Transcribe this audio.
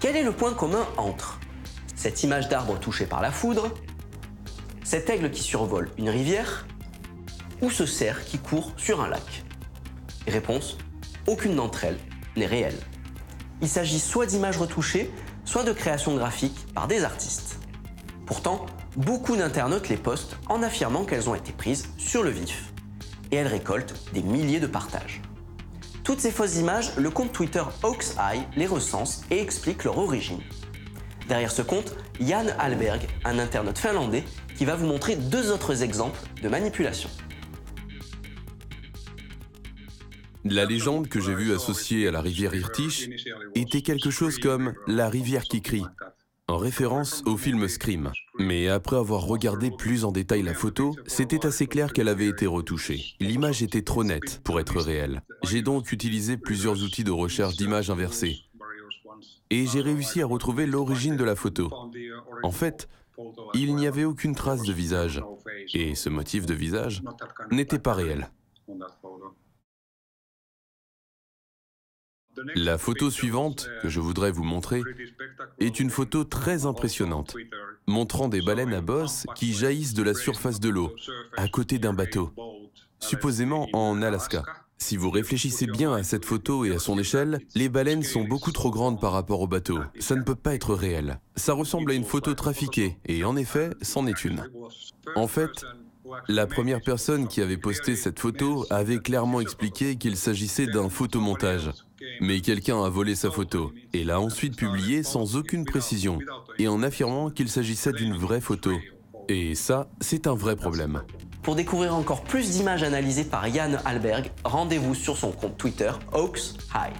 Quel est le point commun entre cette image d'arbre touché par la foudre, cet aigle qui survole une rivière ou ce cerf qui court sur un lac? Réponse: aucune d'entre elles n'est réelle. Il s'agit soit d'images retouchées, soit de créations graphiques par des artistes. Pourtant, beaucoup d'internautes les postent en affirmant qu'elles ont été prises sur le vif. Et elles récoltent des milliers de partages. Toutes ces fausses images, le compte Twitter HawksEye les recense et explique leur origine. Derrière ce compte, Jan Hallberg, un internaute finlandais, qui va vous montrer deux autres exemples de manipulation. La légende que j'ai vue associée à la rivière Irtysh était quelque chose comme « la rivière qui crie », en référence au film Scream. Mais après avoir regardé plus en détail la photo, c'était assez clair qu'elle avait été retouchée. L'image était trop nette pour être réelle. J'ai donc utilisé plusieurs outils de recherche d'images inversées. Et j'ai réussi à retrouver l'origine de la photo. En fait, il n'y avait aucune trace de visage. Et ce motif de visage n'était pas réel. La photo suivante, que je voudrais vous montrer, est une photo très impressionnante, montrant des baleines à bosse qui jaillissent de la surface de l'eau, à côté d'un bateau, supposément en Alaska. Si vous réfléchissez bien à cette photo et à son échelle, les baleines sont beaucoup trop grandes par rapport au bateau. Ça ne peut pas être réel. Ça ressemble à une photo trafiquée, et en effet, c'en est une. En fait, la première personne qui avait posté cette photo avait clairement expliqué qu'il s'agissait d'un photomontage. Mais quelqu'un a volé sa photo et l'a ensuite publiée sans aucune précision et en affirmant qu'il s'agissait d'une vraie photo. Et ça, c'est un vrai problème. Pour découvrir encore plus d'images analysées par Jan Hallberg, rendez-vous sur son compte Twitter HawksEye.